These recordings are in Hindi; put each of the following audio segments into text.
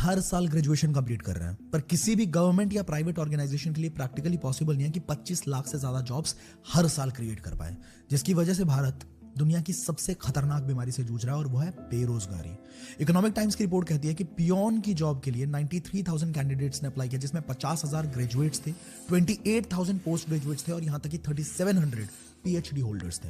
हर साल ग्रेजुएशन कंप्लीट कर रहे हैं, पर किसी भी गवर्नमेंट या प्राइवेट ऑर्गेनाइजेशन के लिए प्रैक्टिकली पॉसिबल नहीं है कि 25 लाख से ज्यादा जॉब्स हर साल क्रिएट कर पाए, जिसकी वजह से भारत दुनिया की सबसे खतरनाक बीमारी से जूझ रहा है और वो है बेरोजगारी। इकोनॉमिक टाइम्स की रिपोर्ट कहती है कि पियोन की जॉब के लिए 93,000 कैंडिडेट्स ने अप्लाई किया, जिसमें 50,000 ग्रेजुएट्स थे, 28,000 पोस्ट ग्रेजुएट्स थे और यहां तक कि 3,700 पीएचडी होल्डर्स थे।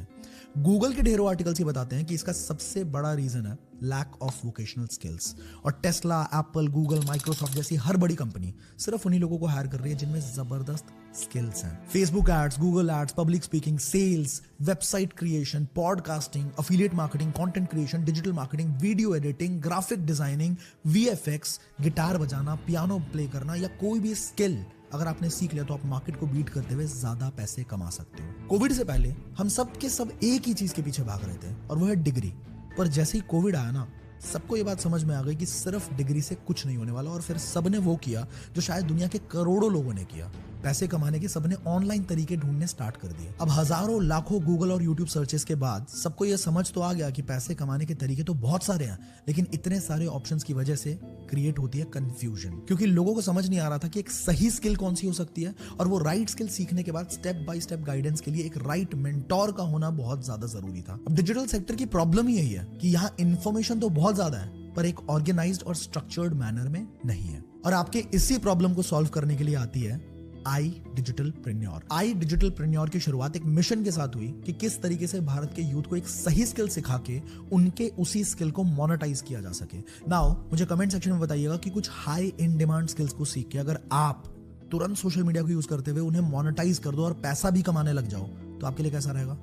गूगल के ढेरों आर्टिकल्स ये बताते हैं कि इसका सबसे बड़ा रीजन है लैक ऑफ वोकेशनल स्किल्स, और टेस्ला, एप्पल, गूगल, माइक्रोसॉफ्ट जैसी हर बड़ी कंपनी सिर्फ उन्हीं लोगों को हायर कर रही है जिनमें जबरदस्त स्किल्स हैं। Facebook ads, Google ads, public speaking, sales, website creation, podcasting, affiliate marketing, content creation, digital marketing, video editing, graphic designing, VFX, guitar बजाना, पियानो प्ले करना या कोई भी स्किल अगर आपने सीख लिया तो आप मार्केट को बीट करते हुए ज्यादा पैसे कमा सकते हो। कोविड से पहले हम सब के सब एक ही चीज के पीछे भाग रहे थे और वो है डिग्री। पर जैसे ही कोविड आया ना, सबको ये बात समझ में आ गई कि सिर्फ डिग्री से कुछ नहीं होने वाला, और फिर सबने वो किया जो शायद दुनिया के करोड़ों लोगों ने किया। पैसे कमाने के सबने ऑनलाइन तरीके ढूंढने स्टार्ट कर दिए। अब हजारों लाखों गूगल और यूट्यूब सर्चेस के बाद सबको ये समझ तो आ गया कि पैसे कमाने के तरीके तो बहुत सारे हैं, लेकिन इतने सारे ऑप्शंस की वजह से क्रिएट होती है कंफ्यूजन, क्योंकि लोगों को समझ नहीं आ रहा था कि एक सही स्किल कौन सी हो सकती है, और वो राइट स्किल सीखने के बाद स्टेप बाय स्टेप गाइडेंस के लिए एक राइट मेंटोर का होना बहुत ज्यादा जरूरी था। अब डिजिटल सेक्टर की प्रॉब्लम ही यही है कि यहाँ इन्फॉर्मेशन तो बहुत ज्यादा है, पर एक ऑर्गेनाइज्ड और स्ट्रक्चर्ड मैनर में नहीं है। और आपके इसी प्रॉब्लम को सॉल्व करने के लिए आती है आई डिजिटलप्रेन्योर। आई डिजिटलप्रेन्योर की शुरुआत एक मिशन के साथ हुई कि किस तरीके से भारत के यूथ को एक सही स्किल सिखा के उनके उसी स्किल को मोनेटाइज किया जा सके। नाउ मुझे कमेंट सेक्शन में बताइएगा कि कुछ हाई इन डिमांड स्किल्स को सीख के अगर आप तुरंत सोशल मीडिया को यूज करते हुए उन्हें मोनेटाइज कर दो और पैसा भी कमाने लग जाओ, तो आपके लिए कैसा रहेगा?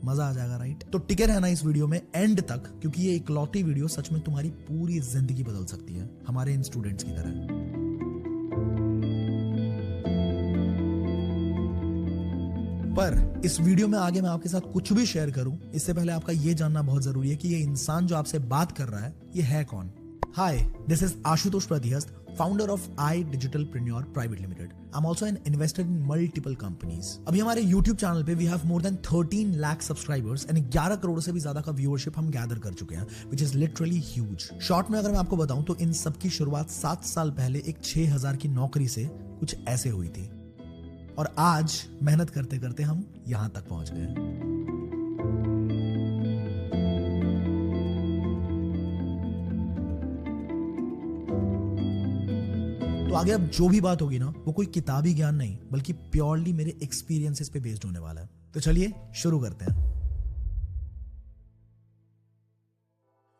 मजा आ जाएगा, राइट? तो टिके रहना इस वीडियो में एंड तक, क्योंकि ये इकलौती वीडियो सच में तुम्हारी पूरी जिंदगी बदल सकती है, हमारे इन स्टूडेंट्स की तरह। पर इस वीडियो में आगे मैं आपके साथ कुछ भी शेयर करूं, इससे पहले आपका ये जानना बहुत जरूरी है कि ये इंसान जो आपसे बात कर रहा है ये है कौन। Hi, this is Ashutosh Pratihast, founder of iDigitalPreneur Private Limited. I'm also an investor in multiple companies. अभी हमारे YouTube चैनल पे we have more than 13 lakh subscribers and 11 crore से भी ज्यादा का व्यूअरशिप हम गैदर कर चुके हैं, which is literally huge. Short में अगर मैं आपको बताऊं तो इन सब की शुरुआत 7 साल पहले एक 6,000 की नौकरी से कुछ ऐसे हुई थी, और आज मेहनत करते करते हम यहां तक पहुंच गए। तो आगे अब जो भी बात होगी ना, वो कोई किताबी ज्ञान नहीं बल्कि प्योरली मेरे एक्सपीरियंसेस पे बेस्ड होने वाला है। तो चलिए शुरू करते हैं।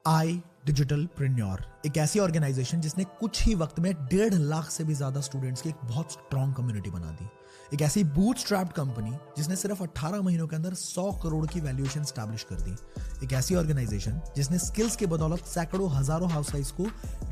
आई डिजिटलप्रेन्योर एक ऐसी ऑर्गेनाइजेशन जिसने कुछ ही वक्त में 1.5 लाख से भी ज्यादा स्टूडेंट्स की एक बहुत स्ट्रॉन्ग कम्युनिटी बना दी। एक ऐसी बूटस्ट्रैप्ड कंपनी जिसने सिर्फ 18 महीनों के अंदर 100 करोड़ की वैल्यूएशन स्टैब्लिश कर दी। एक ऐसी ऑर्गेनाइजेशन जिसने स्किल्स के बदौलत सैकड़ों हजारों हाउसवाइफ्स को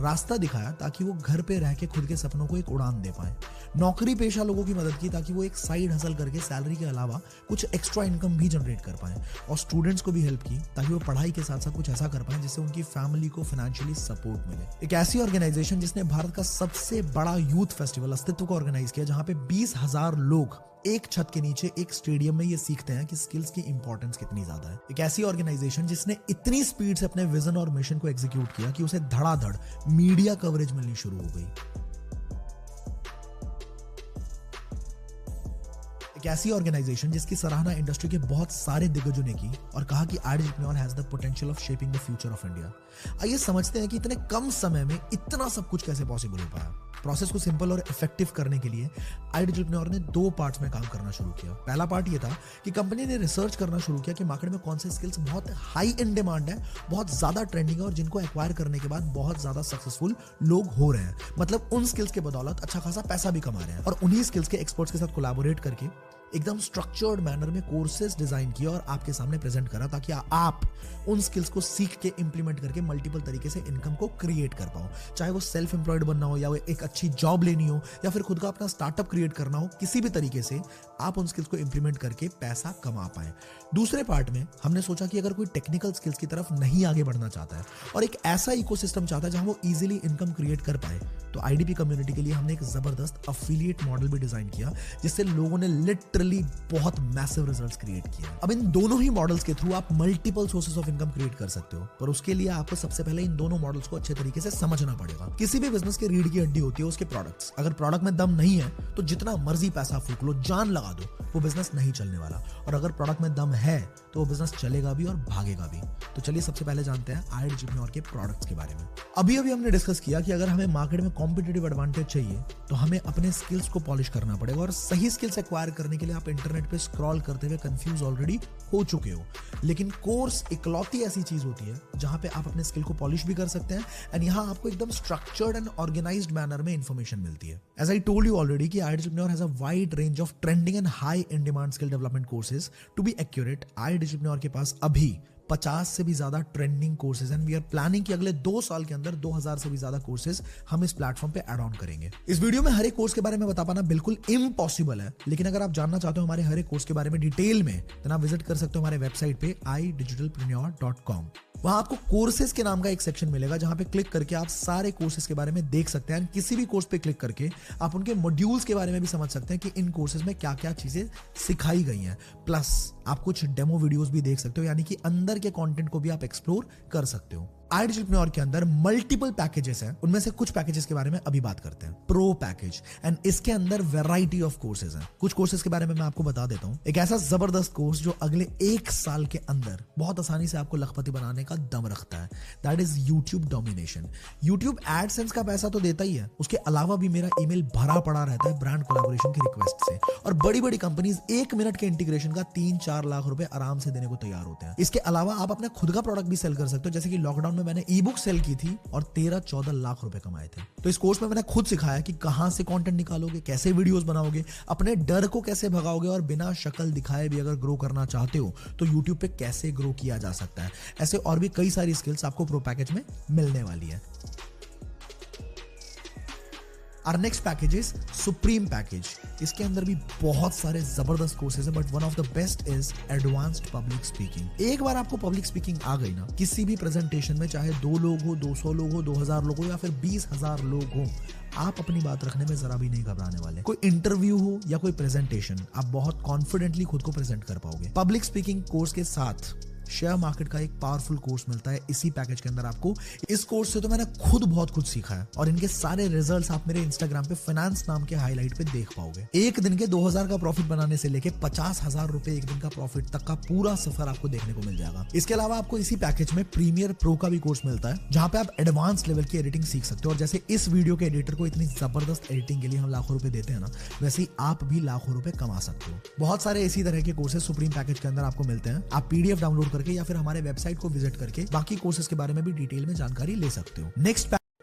रास्ता दिखाया ताकि वो घर पे रह के खुद के सपनों को एक उड़ान दे पाए। नौकरी पेशा लोगों की मदद की ताकि वो एक साइड हसल करके सैलरी के अलावा कुछ एक्स्ट्रा इनकम भी जनरेट कर पाए, और स्टूडेंट्स को भी हेल्प की ताकि वो पढ़ाई के साथ साथ कुछ ऐसा कर पाए जिससे उनकी फैमिली को फाइनेंशियली सपोर्ट मिले। एक ऐसी ऑर्गेनाइजेशन जिसने भारत का सबसे बड़ा यूथ फेस्टिवल अस्तित्व को ऑर्गेनाइज किया, जहां पे 20,000 लोग एक छत के नीचे एक स्टेडियम में ये सीखते हैं कि स्किल्स की इंपॉर्टेंस कितनी ज्यादा है। एक ऐसी ऑर्गेनाइजेशन जिसने इतनी स्पीड से अपने विजन और मिशन को एग्जीक्यूट किया कि उसे धड़ाधड़ मीडिया कवरेज मिलनी शुरू हो गई। एक ऐसी ऑर्गेनाइजेशन जिसकी सराहना इंडस्ट्री के बहुत सारे दिग्गजों ने की और कहा कि iDigitalPreneur has the potential of shaping the future of India. आइए समझते हैं कि इतने कम समय में इतना सब कुछ कैसे पॉसिबल हो पाया। प्रोसेस को सिंपल और इफेक्टिव करने के लिए iDigitalPreneur ने 2 पार्ट्स में काम करना शुरू किया। पहला पार्ट ये था कि कंपनी ने रिसर्च करना शुरू किया कि मार्केट में कौन से स्किल्स बहुत हाई इन डिमांड है, बहुत ज्यादा ट्रेंडिंग है, और जिनको एक्वायर करने के बाद बहुत ज्यादा सक्सेसफुल लोग हो रहे हैं। मतलब उन स्किल्स के बदौलत अच्छा खासा पैसा भी कमा रहे हैं। और उन्हीं स्किल्स के एक्सपर्ट्स के साथ कोलैबोरेट करके एकदम स्ट्रक्चर्ड मैनर में कोर्सेज डिजाइन किया और आपके सामने प्रेजेंट करा ताकि आप उन स्किल्स को सीख के इंप्लीमेंट करके मल्टीपल तरीके से इनकम को क्रिएट कर पाओ। चाहे वो सेल्फ एम्प्लॉयड बनना हो, या वो एक अच्छी जॉब लेनी हो, या फिर खुद का अपना स्टार्टअप क्रिएट करना हो, किसी भी तरीके से आप उन स्किल्स को इंप्लीमेंट करके पैसा कमा पाए। दूसरे पार्ट में हमने सोचा कि अगर कोई टेक्निकल स्किल्स की तरफ नहीं आगे बढ़ना चाहता है और एक ऐसा इकोसिस्टम चाहता है जहां वो इजीली इनकम क्रिएट कर पाए, तो आईडीपी कम्युनिटी के लिए हमने एक जबरदस्त अफिलिएट मॉडल भी डिजाइन किया, जिससे लोगों ने लिटरली लिटरली बहुत मैसिव रिजल्ट्स क्रिएट किए। अब इन दोनों ही मॉडल्स के थ्रू आप multiple sources of income create कर सकते हो, पर उसके लिए आपको सबसे पहले इन दोनों मॉडल्स को अच्छे तरीके से समझना पड़ेगा। किसी भी बिजनेस के रीढ़ की हड्डी होती है उसके प्रोडक्ट्स। अगर प्रोडक्ट में दम नहीं है तो जितना मर्जी पैसा फूक लो, जान लगा दो, वो बिजनेस नहीं चलने वाला। और अगर प्रोडक्ट में दम है तो वो बिजनेस चलेगा भी और भागेगा भी। तो चलिए सबसे पहले जानते हैं iDigitNor के प्रोडक्ट्स के बारे में। अभी हमने डिस्कस किया कि अगर हमें मार्केट में कॉम्पिटिटिव एडवांटेज चाहिए तो हमें अपने स्किल्स को पॉलिश करना पड़ेगा, और सही स्किल्स एक्वायर करने के लिए आप इंटरनेट पे स्क्रॉल करते हुए कंफ्यूज ऑलरेडी हो चुके हो। लेकिन कोर्स इकलौती ऐसी चीज होती है जहां पे आप अपने स्किल को पॉलिश भी कर सकते हैं, एंड यहां आपको एकदम स्ट्रक्चर्ड एंड ऑर्गेनाइज्ड मैनर में इंफॉर्मेशन मिलती है। As I told you already कि iDigitNor has a wide range of trending and high in demand skill development courses. To be accurate, iDigitNor के पास अभी 50 से भी ज्यादा trending courses and we are planning कि अगले 2 साल के अंदर 2000 से भी ज्यादा कोर्सेज हम इस प्लेटफॉर्म पे ऐड ऑन करेंगे। इस वीडियो में हर एक कोर्स के बारे में बता पाना बिल्कुल इम्पॉसिबल है, लेकिन अगर आप जानना चाहते हो हमारे हर एक कोर्स के बारे में डिटेल में, तो आप विजिट कर सकते हो हमारे वेबसाइट पे idigitalpreneur.com। वहां आपको कोर्सेज के नाम का एक सेक्शन मिलेगा जहां पे क्लिक करके आप सारे कोर्सेज के बारे में देख सकते हैं। किसी भी कोर्स पे क्लिक करके आप उनके मॉड्यूल्स के बारे में भी समझ सकते हैं कि इन कोर्सेज में क्या क्या चीजें सिखाई गई हैं। प्लस आप कुछ डेमो वीडियोस भी देख सकते हो, यानी कि अंदर के कंटेंट को भी आप एक्सप्लोर कर सकते हो। iDigitNor के अंदर मल्टीपल पैकेजेस हैं, उनमें से कुछ पैकेजेस के बारे में अभी बात करते हैं। प्रो पैकेज, एंड इसके अंदर वैरायटी ऑफ कोर्सेज हैं। कुछ कोर्सेज के बारे में मैं आपको बता देता हूं। एक ऐसा जबरदस्त कोर्स जो अगले 1 साल के अंदर बहुत आसानी से आपको लखपति बनाने का दम रखता है, that is YouTube domination. YouTube AdSense का पैसा तो देता ही है, उसके अलावा भी मेरा ईमेल भरा पड़ा रहता है ब्रांड कोलैबोरेशन की रिक्वेस्ट से, और बड़ी बड़ी कंपनीज 1 मिनट के इंटीग्रेशन का 3-4 लाख रुपए आराम से देने को तैयार होते हैं। इसके अलावा आप अपना खुद का प्रोडक्ट भी सेल कर सकते हो, जैसे कि लॉकडाउन में मैंने ई बुक सेल की थी और 13-14 लाख रुपए कमाए थे। तो इस कोर्स में मैंने खुद सिखाया कि कहां से कंटेंट निकालोगे, कैसे वीडियोस बनाओगे, अपने डर को कैसे भगाओगे, और बिना शक्ल दिखाए भी अगर ग्रो करना चाहते हो तो यूट्यूब पे कैसे ग्रो किया जा सकता है। ऐसे और भी कई सारी स्किल्स आपको प्रो पैकेज में मिलने वाली है। Our next package is Supreme Package. इसके अंदर भी बहुत सारे जबरदस्त कोर्सेज हैं, but one of the best is advanced public speaking. एक बार आपको पब्लिक स्पीकिंग आ गई ना, किसी भी प्रेजेंटेशन में चाहे 2 लोग हो, 200 लोग हो, 2000 लोग हो या फिर 20,000 लोग हो, आप अपनी बात रखने में जरा भी नहीं घबराने वाले। कोई इंटरव्यू हो या कोई प्रेजेंटेशन, आप बहुत कॉन्फिडेंटली खुद को प्रेजेंट कर पाओगे। पब्लिक स्पीकिंग कोर्स के साथ शेयर मार्केट का एक पावरफुल कोर्स मिलता है इसी पैकेज के अंदर आपको। इस कोर्स से तो मैंने खुद बहुत कुछ सीखा है, और इनके सारे रिजल्ट्स आप मेरे इंस्टाग्राम पे फाइनेंस नाम के हाईलाइट पे देख पाओगे। एक दिन के 2000 का प्रॉफिट बनाने से लेके 50,000 रुपए एक दिन का प्रॉफिट तक का पूरा सफर आपको देखने को मिल जाएगा। इसके अलावा आपको इसी पैकेज में प्रीमियर प्रो का भी कोर्स मिलता है, जहां पे आप एडवांस लेवल की एडिटिंग सीख सकते हो। और जैसे इस वीडियो के एडिटर को इतनी जबरदस्त एडिटिंग के लिए हम लाखों रुपए देते हैं ना, वैसे ही आप भी लाखों रुपए कमा सकते हो। बहुत सारे इसी तरह के कोर्सेज सुप्रीम पैकेज के अंदर आपको मिलते हैं। आप पीडीएफ डाउनलोड करके या फिर हमारे वेबसाइट को विजिट करके बाकी कोर्सेज के बारे में भी डिटेल में जानकारी ले सकते हो।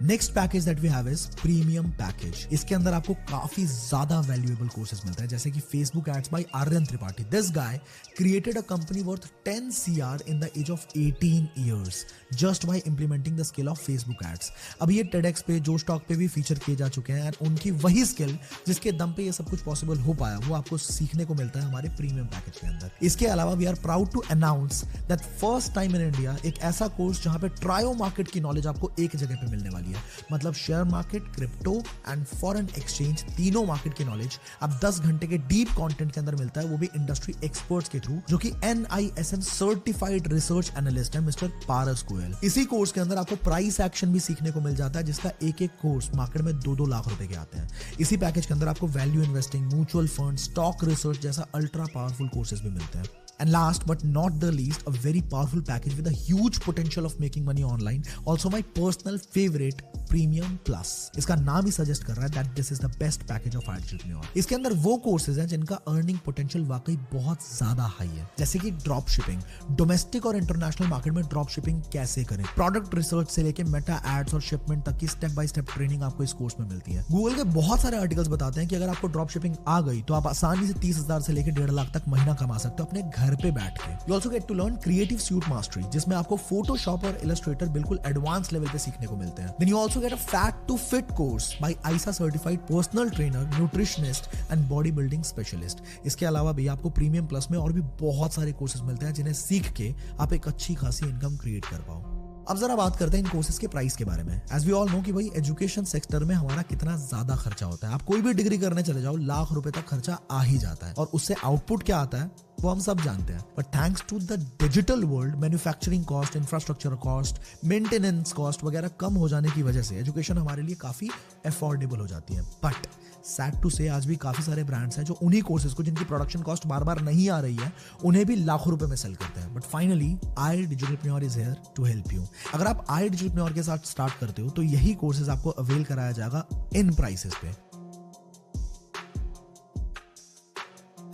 Next package that we have is premium package. इसके अंदर आपको काफी ज्यादा वैल्यूएबल कोर्सेज मिलता है, जैसे कि Facebook ads by Aryan Tripathi. This guy created a company worth 10 CR in the age of 18 years just by implementing the skill of Facebook ads. अब ये टेडेक्स पे, जो स्टॉक पे भी फीचर किए जा चुके हैं, एंड उनकी वही स्किल जिसके दम पे ये सब कुछ पॉसिबल हो पाया, वो आपको सीखने को मिलता है हमारे प्रीमियम पैकेज के अंदर। इसके अलावा we are proud to announce that first time in India एक ऐसा कोर्स जहां पे ट्रायो मार्केट की नॉलेज आपको एक जगह पे मिलने वाली है। मतलब share market, crypto and foreign exchange, तीनों मार्केट की नॉलेज अब 10 घंटे के डीप कंटेंट के अंदर मिलता है, वो भी इंडस्ट्री एक्सपर्ट्स के थ्रू, जो कि NISM सर्टिफाइड रिसर्च एनालिस्ट है मिस्टर पारस गोयल। इसी कोर्स के अंदर आपको प्राइस एक्शन भी सीखने को मिल जाता है, जिसका एक कोर्स मार्केट में 2-2 लाख रुपए के आते हैं। इसी पैकेज के अंदर आपको value investing, mutual fund, stock research जैसा अल्ट्रा पावरफुल कोर्सेज भी मिलते हैं। And last but not the least, a very powerful package with a huge potential of making money online. Also my personal favorite, Premium Plus. इसका नाम ही सजेस्ट कर रहा है that this is the best package of iDigitNor. इसके अंदर वो कोर्सेज हैं जिनका अर्निंग पोटेंशियल वाकई बहुत ज्यादा हाई है, जैसे कि ड्रॉप शिपिंग, डोमेस्टिक और इंटरनेशनल मार्केट में ड्रॉप शिपिंग कैसे करें, प्रोडक्ट रिसर्च से लेके मेटा एड्स और शिपमेंट तक की स्टेप बाय स्टेप ट्रेनिंग आपको इस कोर्स में मिलती है। गूगल के बहुत सारे आर्टिकल्स बताते हैं कि अगर आपको ड्रॉप शिपिंग आ गई तो आप आसानी से 30,000 से लेकर 1.5 लाख तक महीना कमा सकते हो अपने घर पे बैठ के। You also get to learn creative suite mastery, जिसमें आपको फोटोशॉप और इलस्ट्रेटर बिल्कुल एडवांस लेवल पे सीखने को मिलते हैं। Then you also get a fat to fit course by ISA certified personal trainer, nutritionist and body building specialist. इसके अलावा भी आपको प्रीमियम प्लस में और भी बहुत सारे कोर्सेज मिलते हैं जिन्हें सीख के आप एक अच्छी खासी इनकम क्रिएट कर पाओ। अब जरा बात करते हैं इन कोर्सेज के प्राइस के बारे में। एज वी ऑल नो कि भाई एजुकेशन सेक्टर में हमारा कितना ज्यादा खर्चा होता है। आप कोई भी डिग्री करने चले जाओ, लाख रुपए तक खर्चा आ ही जाता है, और उससे आउटपुट क्या आता है वो हम सब जानते हैं। But thanks to the digital world, manufacturing cost, infrastructure cost, maintenance cost वगैरह कम हो जाने की वजह से एजुकेशन हमारे लिए काफी अफोर्डेबल हो जाती है। बट सैड टू से आज भी काफी सारे ब्रांड्स हैं जो उन्हीं कोर्सेज को, जिनकी प्रोडक्शन कॉस्ट बार बार नहीं आ रही है, उन्हें भी लाखों रुपए में सेल करते हैं। But finally iDigitalPreneur is here to help you. अगर आप आई डिजिटलप्रेन्योर के साथ स्टार्ट करते हो तो यही कोर्सेज आपको अवेल कराया जाएगा इन प्राइसेस पे।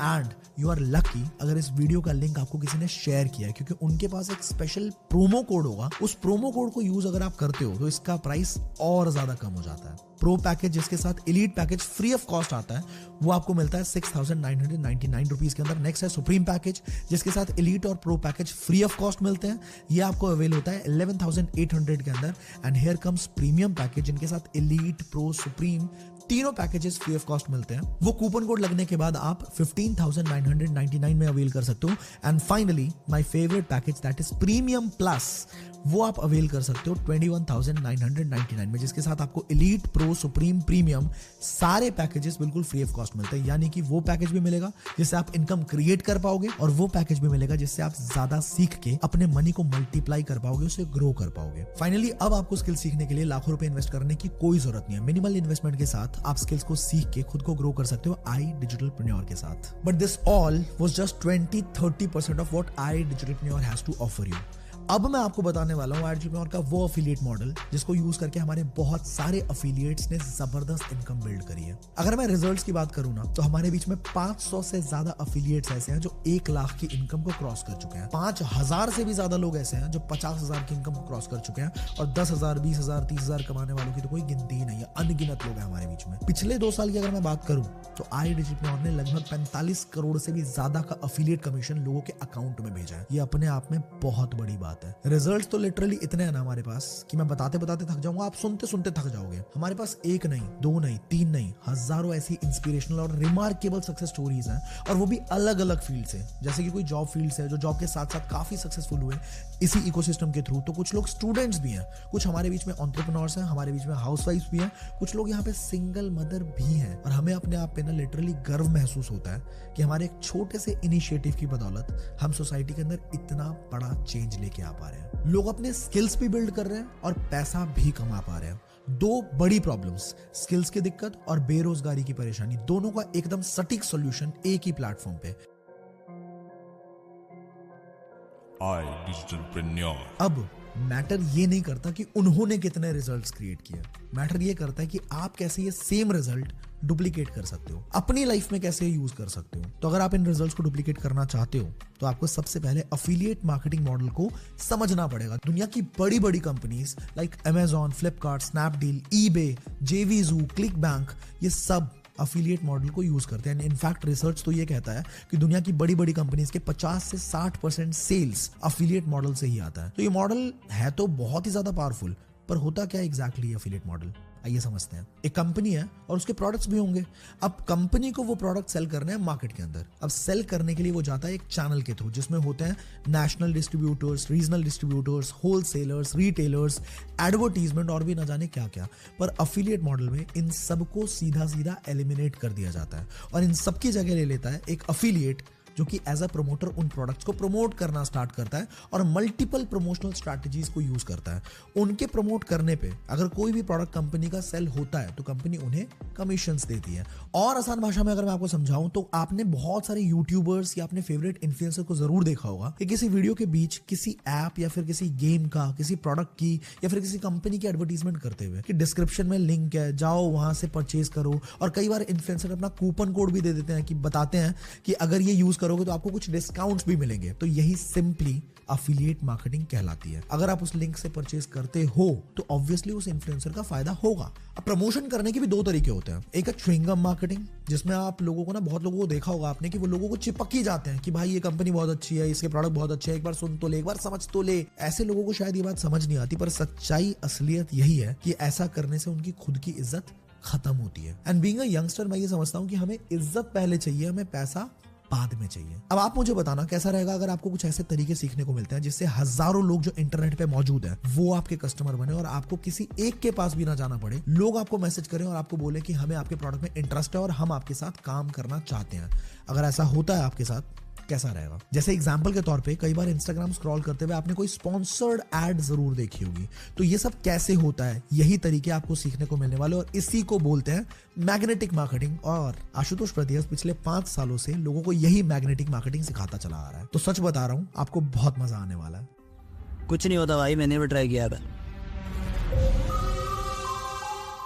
एंड यू आर लकी अगर इस वीडियो का लिंक आपको किसी ने शेयर किया है, क्योंकि उनके पास एक स्पेशल प्रोमो कोड होगा। उस प्रोमो कोड को यूज अगर आप करते हो तो इसका प्राइस और ज्यादा कम हो जाता है। प्रो पैकेज जिसके साथ elite package free of cost आता है वो आपको मिलता है 6,999 रुपीज के अंदर। नेक्स्ट है सुप्रीम पैकेज जिसके साथ एलीट और pro package free of cost मिलते हैं, ये आपको अवेल होता है 11,800 के अंदर। And here comes premium package जिनके साथ एलीट, प्रो, सुप्रीम तीनों पैकेजेस फ्री ऑफ कॉस्ट मिलते हैं। वो कूपन कोड लगने के बाद आप 15,999 में अवेल कर सकते हो। And finally my favourite package that is premium plus, वो आप अवेल कर सकते हो 21,999 में, जिसके साथ आपको एलीट, प्रो, सुप्रीम, प्रीमियम सारे पैकेजेस बिल्कुल फ्री ऑफ कॉस्ट मिलते हैं। यानी कि वो पैकेज भी मिलेगा जिससे आप इनकम क्रिएट कर पाओगे, और वो पैकेज भी मिलेगा जिससे आप ज्यादा सीख के अपने मनी को मल्टीप्लाई कर पाओगे, उसे ग्रो कर पाओगे। फाइनली अब आपको स्किल सीखने के लिए लाखों रुपए इन्वेस्ट करने की कोई जरूरत नहीं है। मिनिमल इन्वेस्टमेंट के साथ आप स्किल्स को सीख के खुद को ग्रो कर सकते हो आई डिजिटलप्रेन्योर के साथ। But this all was just 20-30% of what iDigitalPreneur has to offer you. अब मैं आपको बताने वाला हूं एडजिटलप्रेन्योर का वो अफिलिएट मॉडल जिसको यूज करके हमारे बहुत सारे अफिलिएट्स ने जबरदस्त इनकम बिल्ड करी है। अगर मैं रिजल्ट्स की बात करूं ना तो हमारे बीच में 500 से ज्यादा अफिलिएट्स ऐसे हैं जो 1 लाख की इनकम को क्रॉस कर चुके हैं। 5,000 से भी ज्यादा लोग ऐसे हैं जो 50,000 की इनकम को क्रॉस कर चुके हैं, और 10,000, 20,000, 30,000 कमाने वालों की तो कोई गिनती ही नहीं है। अनगिनत लोग हैं हमारे बीच में। पिछले 2 साल की अगर मैं बात करूं तो आई डिजिटलप्रेन्योर ने लगभग 45 करोड़ से भी ज्यादा का अफिलिएट कमीशन लोगों के अकाउंट में भेजा है। ये अपने आप में बहुत बड़ी बात है। रिजल्ट्स तो लिटरली इतने हैं ना हमारे पास कि मैं बताते बताते थक जाऊंगा, आप सुनते सुनते थक जाओगे। हमारे पास 1 नहीं, 2 नहीं, 3 नहीं, हजारों ऐसी इंस्पिरेशनल और रिमार्केबल सक्सेस स्टोरीज हैं, और वो भी अलग अलग फील्ड से। जैसे कि कोई जॉब फील्ड से जो जॉब के साथ साथ काफी सक्सेसफुल हुए इसी इकोसिस्टम के थ्रू, तो कुछ लोग स्टूडेंट्स भी हैं, कुछ हमारे बीच में एंटरप्रेन्योर्स हैं, हमारे बीच में हाउसवाइफ्स भी हैं, कुछ लोग यहाँ पे सिंगल मदर भी हैं। और हमें अपने आप पे ना लिटरली गर्व महसूस होता है कि हमारे एक छोटे से इनिशिएटिव की बदौलत हम सोसाइटी के अंदर इतना बड़ा चेंज लेके आ पा रहे हैं। लोग अपने स्किल्स भी बिल्ड कर रहे हैं और पैसा भी कमा पा रहे हैं। 2 बड़ी प्रॉब्लम्स, स्किल्स की दिक्कत और बेरोजगारी की परेशानी, दोनों का एकदम सटीक सॉल्यूशन एक ही प्लेटफॉर्म पे। आई डिजिटलप्रेन्योर। अब मैटर ये नहीं करता कि उन्होंने कितने रिजल्ट्स क्रिएट किए, मैटर ये करता है कि आप कैसे ये सेम रिजल्ट डुप्लीकेट कर सकते हो, अपनी लाइफ में कैसे यूज कर सकते हो। तो अगर आप इन रिजल्ट्स को डुप्लीकेट करना चाहते हो तो आपको सबसे पहले अफिलिएट मार्केटिंग मॉडल को समझना पड़ेगा। दुनिया की बड़ी बड़ी companies like Amazon, Flipkart, Snapdeal, eBay, JVZoo, ClickBank, ये सब अफिलिएट मॉडल को यूज करते हैं। इनफैक्ट रिसर्च तो ये कहता है कि दुनिया की बड़ी बड़ी कंपनीज के 50 से 60% सेल्स अफिलिएट मॉडल से ही आता है। तो ये मॉडल है तो बहुत ही ज्यादा पावरफुल, पर होता क्या एग्जैक्टली अफिलिएट मॉडल, आइए समझते हैं। एक कंपनी है और उसके प्रोडक्ट्स भी होंगे। अब कंपनी को वो प्रोडक्ट सेल करने हैं मार्केट के अंदर। अब सेल करने के लिए वो जाता है एक चैनल के थ्रू जिसमें होते हैं national distributors, regional distributors, wholesalers, retailers, advertisement और भी ना जाने क्या क्या। पर अफिलिएट मॉडल में इन सबको सीधा सीधा एलिमिनेट कर दिया जाता है और इन सबकी जगह ले लेता है एक अफिलिएट जो कि एज अ प्रमोटर उन प्रोडक्ट्स को प्रमोट करना स्टार्ट करता है और मल्टीपल प्रमोशनल स्ट्रैटेजीज को यूज करता है। उनके प्रमोट करने पे अगर कोई भी प्रोडक्ट कंपनी का सेल होता है तो कंपनी उन्हें कमीशंस देती है। और आसान भाषा में अगर मैं आपको समझाऊं तो आपने बहुत सारे यूट्यूबर्स या अपने फेवरेट इन्फ्लुएंसर को जरूर देखा होगा कि किसी वीडियो के बीच किसी ऐप या फिर किसी गेम का, किसी प्रोडक्ट की या फिर किसी कंपनी की एडवर्टीजमेंट करते हुए कि डिस्क्रिप्शन में लिंक है, जाओ वहां से परचेज करो। और कई बार इन्फ्लुएंसर अपना कूपन कोड भी दे देते हैं कि बताते हैं कि अगर ये यूज करोगे तो आपको कुछ डिस्काउंट्स भी मिलेंगे। तो यही सिंपली अफिलिएट मार्केटिंग कहलाती है। अगर आप उस लिंक से परचेज करते हो तो ऑब्वियसली उस इन्फ्लुएंसर का फायदा होगा। अब प्रमोशन करने के भी 2 तरीके होते हैं। एक है च्युइंगम मार्केटिंग, जिसमें आप लोगों को ना, बहुत लोगों को देखा होगा आपने कि वो लोगों को चिपक ही जाते हैं कि भाई ये कंपनी बहुत अच्छी है, इसके प्रोडक्ट बहुत अच्छे हैं, एक बार सुन तो ले, एक बार समझ तो ले। ऐसे लोगों को शायद ये बात समझ नहीं आती, पर सच्चाई असलियत यही है कि ऐसा करने से उनकी खुद की इज्जत खत्म होती है। एंड बीइंग अ यंगस्टर मैं ये समझता हूँ कि हमें इज्जत पहले चाहिए, हमें पैसा बाद में चाहिए। अब आप मुझे बताना कैसा रहेगा अगर आपको कुछ ऐसे तरीके सीखने को मिलते हैं जिससे हजारों लोग जो इंटरनेट पे मौजूद हैं वो आपके कस्टमर बने और आपको किसी एक के पास भी ना जाना पड़े, लोग आपको मैसेज करें और आपको बोले कि हमें आपके प्रोडक्ट में इंटरेस्ट है और हम आपके साथ काम करना चाहते हैं। अगर ऐसा होता है आपके साथ, कैसा रहेगा? जैसे एग्जाम्पल के तौर पे कई बार इंस्टाग्राम स्क्रॉल करते हुए आपने कोई स्पॉन्सर्ड एड जरूर देखी होगी। तो ये सब कैसे होता है, यही तरीके आपको सीखने को मिलने वाले और इसी को बोलते हैं मैग्नेटिक मार्केटिंग। और आशुतोष प्रतिहस पिछले 5 सालों से लोगों को यही मैग्नेटिक मार्केटिंग सिखाता चला आ रहा है। तो सच बता रहा हूं, आपको बहुत मजा आने वाला है। कुछ नहीं होता भाई, मैंने भी ट्राई किया था।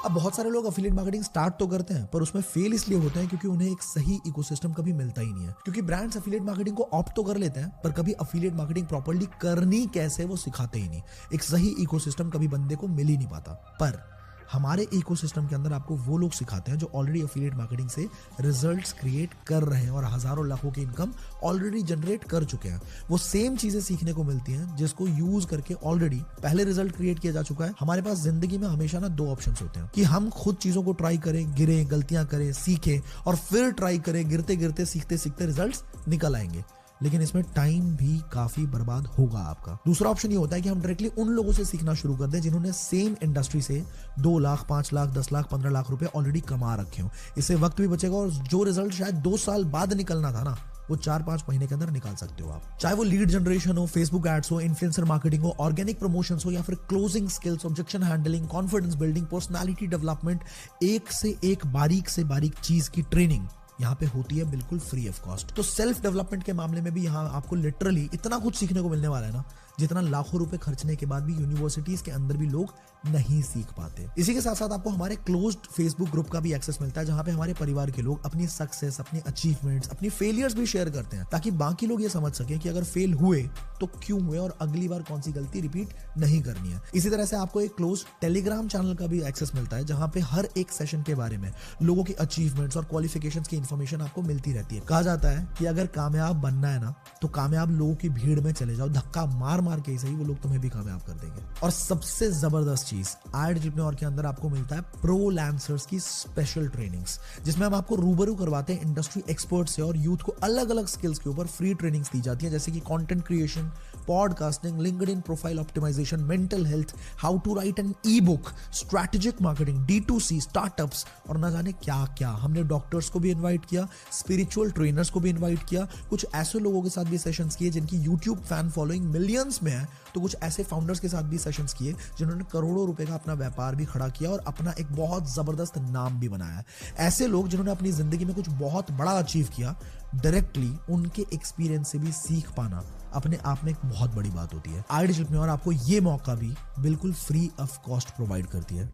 अब बहुत सारे लोग अफिलिएट मार्केटिंग स्टार्ट तो करते हैं पर उसमें फेल इसलिए होते हैं क्योंकि उन्हें एक सही इकोसिस्टम कभी मिलता ही नहीं है। क्योंकि ब्रांड्स अफिलिएट मार्केटिंग को ऑप्ट तो कर लेते हैं पर कभी अफिलिएट मार्केटिंग प्रॉपर्ली करनी कैसे वो सिखाते ही नहीं। एक सही इकोसिस्टम कभी बंदे को मिल ही नहीं पाता। पर हमारे इकोसिस्टम के अंदर आपको वो लोग सिखाते हैं जो ऑलरेडी अफिलिएट मार्केटिंग से रिजल्ट्स क्रिएट कर रहे हैं और हजारों लाखों की इनकम ऑलरेडी जनरेट कर चुके हैं। वो सेम चीजें सीखने को मिलती हैं जिसको यूज करके ऑलरेडी पहले रिजल्ट क्रिएट किया जा चुका है। हमारे पास जिंदगी में हमेशा ना 2 ऑप्शंस होते हैं कि हम खुद चीजों को ट्राई करें, गिरे, गलतियां करें, सीखें और फिर ट्राई करें, गिरते गिरते सीखते सीखते रिजल्ट्स निकल आएंगे। लेकिन इसमें टाइम भी काफी बर्बाद होगा आपका। दूसरा ऑप्शन ये होता है कि हम डायरेक्टली उन लोगों से सीखना शुरू कर दें जिन्होंने सेम इंडस्ट्री से 2 लाख, 5 लाख, 10 लाख, 15 लाख रुपए ऑलरेडी कमा रखे हो। इससे वक्त भी बचेगा और जो रिजल्ट शायद 2 साल बाद निकलना था ना, वो 4-5 महीने के अंदर निकाल सकते हो आप। चाहे वो लीड जनरेशन हो, फेसबुक एड्स हो, इन्फ्लुएंसर मार्केटिंग हो, ऑर्गेनिक प्रमोशंस हो या फिर closing skills, objection handling, confidence building, personality development, एक से एक बारीक से बारीक चीज की ट्रेनिंग यहाँ पे होती है बिल्कुल फ्री ऑफ कॉस्ट। तो सेल्फ डेवलपमेंट के मामले में भी यहाँ आपको लिटरली इतना कुछ सीखने को मिलने वाला है ना, जितना लाखों रुपए खर्चने के बाद भी यूनिवर्सिटीज के अंदर भी लोग नहीं सीख पाते। इसी के साथ साथ आपको हमारे क्लोज्ड फेसबुक ग्रुप का भी एक्सेस मिलता है जहां पे हमारे परिवार के लोग अपनी सक्सेस, अपनी अचीवमेंट्स, अपनी फेलियर्स भी शेयर करते हैं ताकि बाकी लोग ये समझ सके कि अगर फेल हुए तो क्यों हुए और अगली बार कौन सी गलती रिपीट नहीं करनी है। इसी तरह से आपको एक क्लोज टेलीग्राम चैनल का भी एक्सेस मिलता है जहां पे हर एक सेशन के बारे में लोगों की अचीवमेंट्स और क्वालिफिकेशंस की इंफॉर्मेशन आपको मिलती रहती है। कहा जाता है कि अगर कामयाब बनना है ना तो कामयाब लोगों की भीड़ में चले जाओ, धक्का मार मार के ही सही, वो लोग तुम्हें भी कामयाब कर देंगे। और सबसे जबरदस्त चीज और के अंदर आपको मिलता है प्रो लैंसर्स की स्पेशल ट्रेनिंग्स, जिसमें हम आपको रूबरू करवाते हैं इंडस्ट्री एक्सपर्ट से और यूथ को अलग अलग स्किल्स के ऊपर फ्री ट्रेनिंग्स दी जाती है जैसे कि content creation, podcasting, LinkedIn profile optimisation, mental health, how to write an e book, strategic marketing, D2C, startups और ना जाने क्या क्या। हमने डॉक्टर्स को भी इन्वाइट किया, स्पिरिचुअल ट्रेनर्स को भी इन्वाइट किया, कुछ ऐसे लोगों के साथ भी सेशंस किए जिनकी यूट्यूब फैन फॉलोइंग मिलियंस में है, तो कुछ ऐसे फाउंडर्स के साथ भी सेशंस किए जिन्होंने करोड़ों रुपए का अपना व्यापार भी खड़ा किया और अपना एक बहुत जबरदस्त नाम भी बनाया। ऐसे लोग जिन्होंने अपनी जिंदगी में कुछ बहुत बड़ा अचीव किया, डायरेक्टली उनके एक्सपीरियंस से भी सीख पाना अपने आप में एक बहुत बड़ी बात होती है। आईडिजिटल और आपको ये मौका भी बिल्कुल फ्री ऑफ कॉस्ट प्रोवाइड करती है।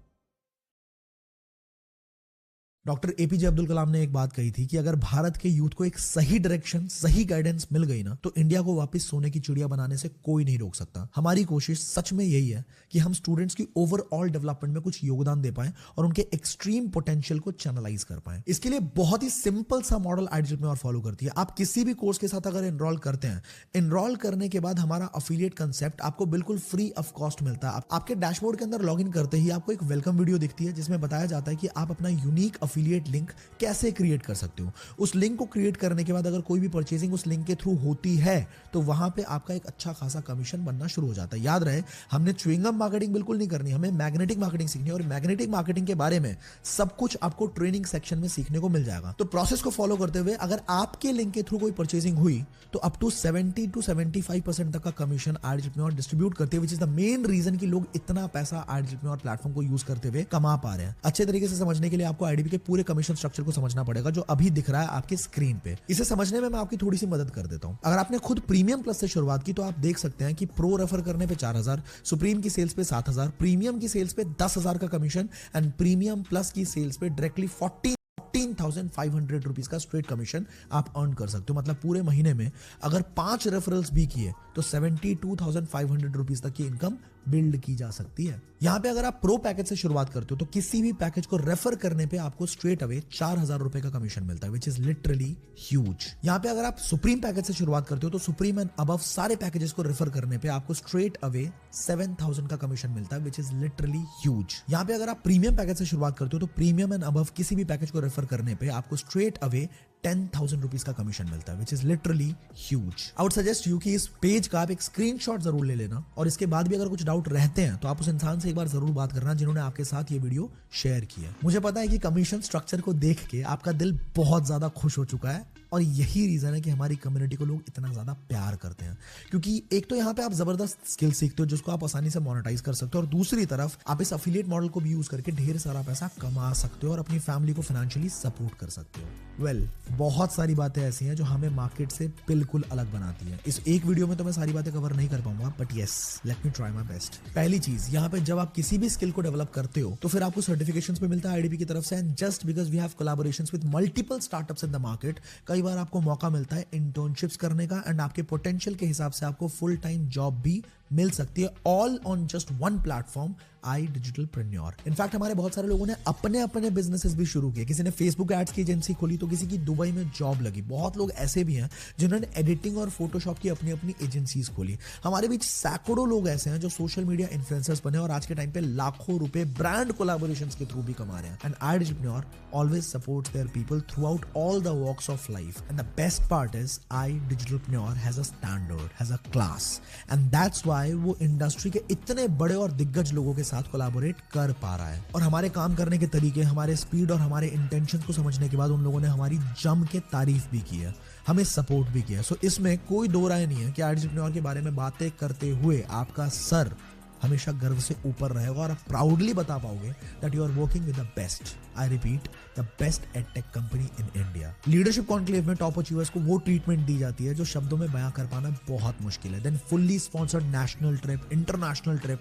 डॉक्टर APJ अब्दुल कलाम ने एक बात कही थी कि अगर भारत के यूथ को एक सही डायरेक्शन, सही गाइडेंस मिल गई ना तो इंडिया को वापस सोने की चिड़िया बनाने से कोई नहीं रोक सकता। हमारी कोशिश सच में यही है कि हम स्टूडेंट्स की ओवरऑल डेवलपमेंट में कुछ योगदान दे पाएं और उनके एक्सट्रीम पोटेंशियल को चैनलाइज कर पाएं। इसके लिए बहुत ही सिंपल सा मॉडल आईडिजिटल और फॉलो करती है। आप किसी भी कोर्स के साथ अगर एनरोल करते हैं, एनरोल करने के बाद हमारा अफिलिएट कंसेप्ट आपको बिल्कुल फ्री ऑफ कॉस्ट मिलता है। आपके डैशबोर्ड के अंदर लॉग इन करते ही आपको एक वेलकम वीडियो दिखती है जिसमें बताया जाता है कि आप अपना यूनिक अफिलिएट लिंक कैसे क्रिएट कर सकते हो। उस लिंक को क्रिएट करने के बाद अगर कोई भी परचेजिंग उस लिंक के थ्रू होती है तो वहां पे आपका एक अच्छा खासा कमीशन बनना शुरू हो जाता है। याद रहे, हमने च्युइंगम मार्केटिंग बिल्कुल नहीं करनी, हमें मैग्नेटिक मार्केटिंग सीखनी है और मैग्नेटिक मार्केटिंग के बारे में सब कुछ आपको ट्रेनिंग सेक्शन में सीखने को मिल जाएगा। तो प्रोसेस को फॉलो करते हुए अगर आपके लिंक के थ्रू कोई परचेजिंग हुई तो अप टू 70 to 75% तक का कमीशन आईडिजिटल डिस्ट्रीब्यूट करते हैं, which is the main reason कि लोग इतना पैसा आईडिजिटल प्लेटफॉर्म को यूज करते हुए कमा पा रहे हैं। अच्छे तरीके से समझने के लिए आपको आईडीपी के पूरे कमीशन स्ट्रक्चर को समझना पड़ेगा जो अभी दिख रहा है आपके स्क्रीन पे। इसे समझने में मैं आपकी थोड़ी सी मदद कर देता हूं। अगर आपने खुद प्रीमियम प्लस से शुरुआत की तो आप देख सकते हैं कि प्रो रेफर करने पे 4000, सुप्रीम की सेल्स पे 7000, प्रीमियम की सेल्स पे 10,000 का कमीशन एंड प्रीमियम प्लस की सेल्स पे डायरेक्टली 14,500 रुपीज का स्ट्रेट कमीशन आप अर्न कर सकते हो। मतलब पूरे महीने में अगर 5 रेफरल्स भी किए तो 72,500 रुपीज तक की इनकम बिल्ड की जा सकती है। यहां पे अगर आप प्रो पैकेज से शुरुआत करते हो तो किसी भी पैकेज को रेफर करने पे आपको स्ट्रेट अवे 4,000 रुपए का कमीशन मिलता है, विच इज लिटरली ह्यूज। यहां पे अगर आप सुप्रीम पैकेज से शुरुआत करते हो तो सुप्रीम एंड अबव सारे पैकेजेस को रेफर करने पे आपको स्ट्रेट अवे 7,000 का कमीशन मिलता है, विच इज लिटरली ह्यूज। यहां पे अगर आप प्रीमियम पैकेज से शुरुआत करते हो तो प्रीमियम एंड अबव किसी भी पैकेज को रेफर करने पे आपको स्ट्रेट अवे 10,000 रुपीज का कमीशन मिलता है, which is literally huge. I would suggest you कि इस पेज का आप एक स्क्रीनशॉट जरूर ले लेना, और इसके बाद भी अगर कुछ डाउट रहते हैं तो आप उस इंसान से एक बार जरूर बात करना जिन्होंने आपके साथ ये वीडियो शेयर किया। मुझे पता है कि कमीशन स्ट्रक्चर को देख के आपका दिल बहुत ज्यादा खुश हो चुका है, और यही रीजन है कि हमारी कम्युनिटी को लोग इतना ज्यादा प्यार करते हैं, क्योंकि एक तो यहाँ पे आप जबरदस्त स्किल सीखते हो जिसको आप आसानी से मोनेटाइज कर सकते हो, और दूसरी तरफ आप इस अफिलिएट मॉडल को भी यूज करके ढेर सारा पैसा कमा सकते हो और अपनी फैमिली को फाइनेंशियली सपोर्ट कर सकते हो। वेल, बहुत सारी बातें ऐसी हैं जो हमें मार्केट से बिल्कुल अलग बनाती है। इस एक वीडियो में तो मैं सारी बातें कवर नहीं कर पाऊंगा, but yes, let me try my best. पहली चीज, यहाँ पे जब आप किसी भी स्किल को डेवलप करते हो तो फिर आपको सर्टिफिकेशंस भी मिलता है आईडीपी की तरफ से, and just because we have collaborations with multiple startups in the market, कई बार आपको मौका मिलता है इंटर्नशिप्स करने का, एंड आपके पोटेंशियल के हिसाब से आपको फुल टाइम जॉब भी मिल सकती है, all on just one platform, iDigitalPreneur. In fact हमारे बहुत सारे लोगों ने अपने अपने बिजनेसेस भी शुरू किए। किसी ने फेसबुक एड्स की एजेंसी खोली तो किसी की दुबई में जॉब लगी। बहुत लोग ऐसे भी हैं जिन्होंने एडिटिंग और फोटोशॉप की अपनी अपनी एजेंसीज खोली। हमारे बीच सैकड़ों लोग ऐसे हैं जो सोशल मीडिया इन्फ्लुएंसर्स बने और आज के टाइम पे लाखों रुपए ब्रांड कोलैबोरेशंस के थ्रू भी कमा रहे हैं। And iDigitalPreneur always supports their people throughout all the walks of life, and the best part is iDigitalPreneur has a standard, has a class, and that's why वो इंडस्ट्री के इतने बड़े और दिग्गज लोगों के साथ कोलैबोरेट कर पा रहा है। और हमारे काम करने के तरीके, हमारे स्पीड और हमारे इंटेंशन को समझने के बाद उन लोगों ने हमारी जम के तारीफ भी की है, हमें सपोर्ट भी किया है। सो इसमें कोई दो राय नहीं है कि एंटरप्रेन्योर के बारे में बातें करते हुए आपका सर हमेशा गर्व से ऊपर रहेगा और आप प्राउडली बता पाओगे that you are working with the best, I repeat, the best edtech company in India. Leadership conclave में टॉप अचीवर्स को वो ट्रीटमेंट दी जाती है जो शब्दों में बयां कर पाना बहुत मुश्किल है। Then fully sponsored national trip, international trip,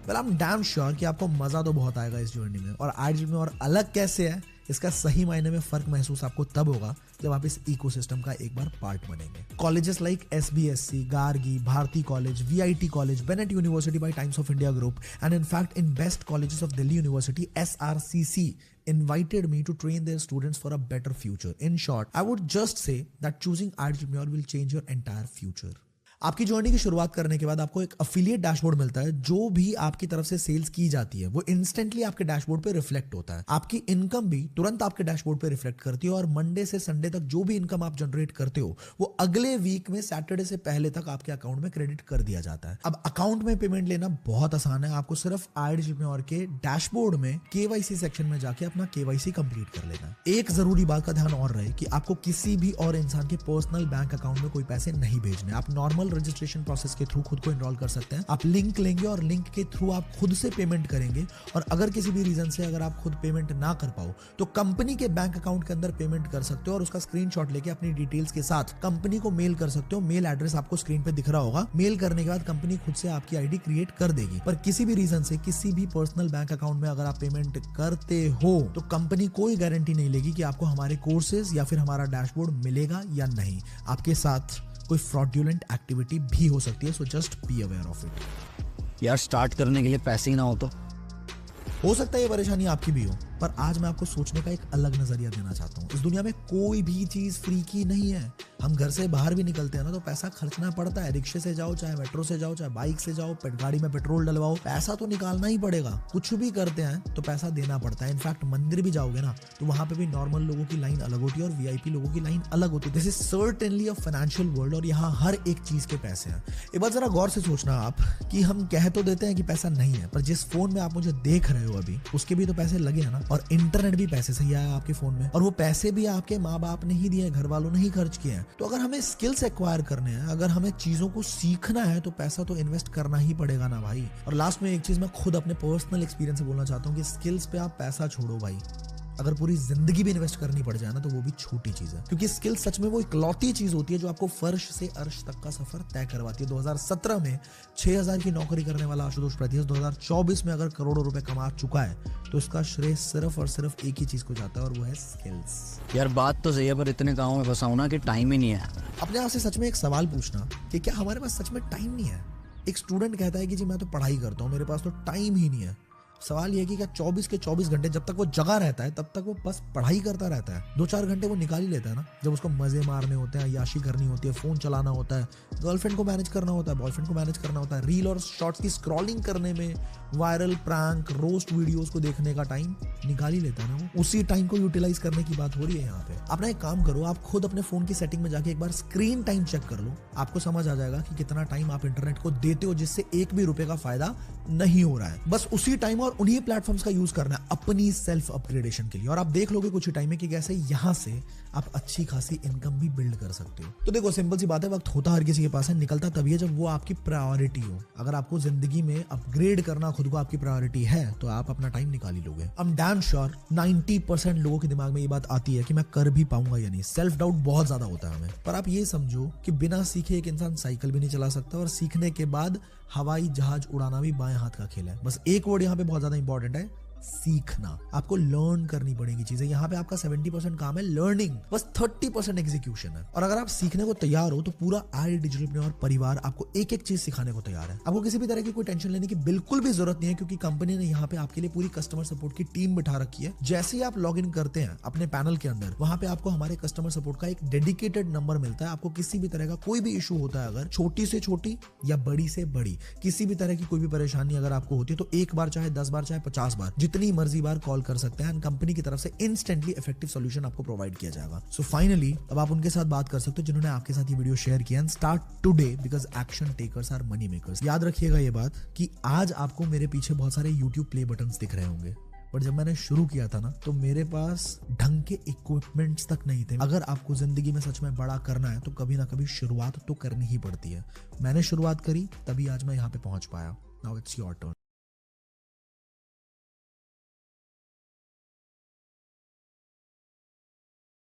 well I am damn sure कि आपको मजा तो बहुत आएगा इस जर्नी में। और आज में और अलग कैसे है, इसका सही मायने में फर्क महसूस आपको तब होगा जब आप इस इकोसिस्टम का एक बार पार्ट बनेंगे। Colleges like SBSC, Gargi, Bharati college, VIT college, Bennett university by Times of India group, and in fact in best colleges of Delhi University, SRCC invited me to train their students for a better future. In short, I would just say that choosing entrepreneur will change your entire future. आपकी जर्नी की शुरुआत करने के बाद आपको एक अफिलिएट डैशबोर्ड मिलता है। जो भी आपकी तरफ से सेल्स की जाती है वो इंस्टेंटली आपके डैशबोर्ड पे रिफ्लेक्ट होता है। आपकी इनकम भी तुरंत आपके डैशबोर्ड पे रिफ्लेक्ट करती है, और मंडे से संडे तक जो भी इनकम आप जनरेट करते हो वो अगले वीक में सैटरडे से पहले तक आपके अकाउंट में क्रेडिट कर दिया जाता है। अब अकाउंट में पेमेंट लेना बहुत आसान है। आपको सिर्फ आई डिजिटलप्रेन्योर के डैशबोर्ड में KYC सेक्शन में जाके अपना KYC कंप्लीट कर लेना है। एक जरूरी बात का ध्यान और रहे कि आपको किसी भी और इंसान के पर्सनल बैंक अकाउंट में कोई पैसे नहीं भेजने। आप नॉर्मल रजिस्ट्रेशन प्रोसेस के थ्रू खुद को एनरोल कर सकते हैं। आप लिंक लेंगे और लिंक के थ्रू आप खुद से पेमेंट करेंगे, और अगर किसी भी रीजन से अगर आप खुद पेमेंट ना कर पाओ तो कंपनी के बैंक अकाउंट के अंदर पेमेंट कर सकते हो, और उसका स्क्रीनशॉट लेके अपनी डिटेल्स के साथ कंपनी को मेल कर सकते हो। मेल एड्रेस आपको स्क्रीन पे दिख रहा होगा। मेल करने के बाद कंपनी खुद से आपकी आईडी क्रिएट कर देगी। पर किसी भी रीजन से किसी भी पर्सनल बैंक अकाउंट में अगर आप पेमेंट करते हो तो कंपनी कोई गारंटी नहीं लेगी कि आपको हमारे कोर्सेज या फिर हमारा डैशबोर्ड मिलेगा या नहीं। आपके साथ कोई फ्रॉडुलेंट एक्टिविटी भी हो सकती है, so just be aware of it. यार स्टार्ट करने के लिए पैसे ही ना हो तो हो सकता है ये परेशानी आपकी भी हो, पर आज मैं आपको सोचने का एक अलग नजरिया देना चाहता हूँ। इस दुनिया में कोई भी चीज फ्री की नहीं है। हम घर से बाहर भी निकलते हैं ना तो पैसा खर्चना पड़ता है। रिक्शे से जाओ, चाहे मेट्रो से जाओ, चाहे बाइक से जाओ, गाड़ी में पेट्रोल डलवाओ, पैसा तो निकालना ही पड़ेगा। कुछ भी करते हैं तो पैसा देना पड़ता है। इनफैक्ट मंदिर भी जाओगे ना तो वहां पे भी नॉर्मल लोगों की लाइन अलग होती है और VIP लोगों की लाइन अलग होती है। This is certainly a financial world, और यहाँ हर एक चीज के पैसे हैं। एक बार जरा गौर से सोचना आप कि हम कह तो देते हैं कि पैसा नहीं है, पर जिस फोन में आप मुझे देख रहे हो अभी उसके भी तो पैसे लगे हैं ना, और इंटरनेट भी पैसे से ही आया आपके फोन में, और वो पैसे भी आपके माँ बाप ने ही दिए, घर वालों ने ही खर्च किए हैं। तो अगर हमें स्किल्स एक्वायर करने हैं, अगर हमें चीजों को सीखना है तो पैसा तो इन्वेस्ट करना ही पड़ेगा ना भाई। और लास्ट में एक चीज मैं खुद अपने पर्सनल एक्सपीरियंस से बोलना चाहता हूँ कि स्किल्स पे आप पैसा छोड़ो भाई, अगर पूरी जिंदगी भी इन्वेस्ट करनी पड़ जाए ना तो वो भी छोटी चीज है, क्योंकि स्किल सच में वो इकलौती चीज होती है जो आपको फर्श से अर्श तक का सफर तय करवाती है। 2017 में 6000 की नौकरी करने वाला आशुतोष प्रतियस 2024 में अगर करोड़ों रुपए कमा चुका है तो इसका श्रेय सिर्फ और सिर्फ एक ही चीज को जाता है, और वो है स्किल्स। यार बात तो सही है, पर इतने कामों में फंसा हूं ना कि टाइम ही नहीं है। अपने आप से सच में एक सवाल पूछना कि क्या हमारे पास सच में टाइम नहीं है। एक स्टूडेंट कहता है कि जी मैं तो पढ़ाई करता हूँ, मेरे पास तो टाइम ही नहीं है। सवाल ये है कि क्या 24 के 24 घंटे जब तक वो जगा रहता है तब तक वो बस पढ़ाई करता रहता है? 2-4 घंटे वो निकाल ही लेता है ना, जब उसको मजे मारने होते हैं, याशी करनी होती है, फोन चलाना होता है, गर्लफ्रेंड को मैनेज करना होता है, बॉयफ्रेंड को मैनेज करना होता है, रील और शॉर्ट्स की स्क्रॉलिंग करने में, वायरल प्रैंक रोस्ट वीडियोस को देखने का टाइम निकाल ही लेता है ना वो। उसी टाइम को यूटिलाइज करने की बात हो रही है यहाँ पे। अपना एक काम करो, आप खुद अपने फोन की सेटिंग में जाके एक बार स्क्रीन टाइम चेक कर लो, आपको समझ आ जाएगा कि कितना टाइम आप इंटरनेट को देते हो जिससे एक भी रुपए का फायदा नहीं हो रहा है। बस उसी टाइम और उन्हीं प्लेटफॉर्म्स का यूज करना है अपनी सेल्फ अपग्रेडेशन के लिए, और आप देख लोगे कुछ ही टाइम में कि कैसे यहाँ से आप अच्छी खासी इनकम भी बिल्ड कर सकते हो। तो देखो सिंपल सी बात है, वक्त होता हर किसी के पास है, निकलता तभी है जब वो आपकी प्रायोरिटी हो। अगर आपको जिंदगी में अपग्रेड करना खुद को आपकी प्रायोरिटी है तो आप अपना टाइम निकाल ही लोगे। आई एम डैम श्योर 90% लोगों के दिमाग में ये बात आती है कि मैं कर भी पाऊंगा या नहीं। सेल्फ डाउट बहुत ज्यादा होता है हमें, पर आप ये समझो कि बिना सीखे एक इंसान साइकिल भी नहीं चला सकता, और सीखने के बाद हवाई जहाज उड़ाना भी बाएं हाथ का खेल है। बस एक वर्ड यहाँ पे बहुत ज्यादा इंपॉर्टेंट है, सीखना। आपको लर्न करनी पड़ेगी चीजें। यहाँ पे आपका 70% काम है लर्निंग, बस 30% एग्जीक्यूशन है। और अगर आप सीखने को तैयार हो तो पूरा आई डिजिटलप्रेन्योर परिवार आपको एक एक चीज सिखाने को तैयार है। आपको किसी भी तरह की कोई टेंशन लेने की बिल्कुल भी जरूरत नहीं है, क्योंकि कंपनी ने यहाँ पे आपके लिए पूरी कस्टमर सपोर्ट की टीम बिठा रखी है। जैसे ही आप लॉग इन करते हैं अपने पैनल के अंदर, वहां पे आपको हमारे कस्टमर सपोर्ट का एक डेडिकेटेड नंबर मिलता है। आपको किसी भी तरह का कोई भी इशू होता है, अगर छोटी से छोटी या बड़ी से बड़ी किसी भी तरह की कोई भी परेशानी अगर आपको होती है, तो एक बार चाहे 10 बार चाहे 50 बार जितनी मर्जी बार कॉल कर सकते हैं। कंपनी की तरफ से इंस्टेंटली इफेक्टिव सॉल्यूशन आपको प्रोवाइड किया जाएगा। सो फाइनली अब आप उनके साथ बात कर सकते हो जिन्होंने आपके साथ ये वीडियो शेयर किया। And start today because action takers are money makers. याद रखिएगा ये बात कि आज आपको मेरे पीछे बहुत सारे YouTube प्ले बटन्स दिख रहे होंगे, पर जब मैंने शुरू किया था ना तो मेरे पास ढंग के इक्विपमेंट्स तक नहीं थे। अगर आपको जिंदगी में सच में बड़ा करना है तो कभी ना कभी शुरुआत तो करनी ही पड़ती है। मैंने शुरुआत करी तभी आज मैं यहाँ पे पहुंच पाया। Now it's your turn.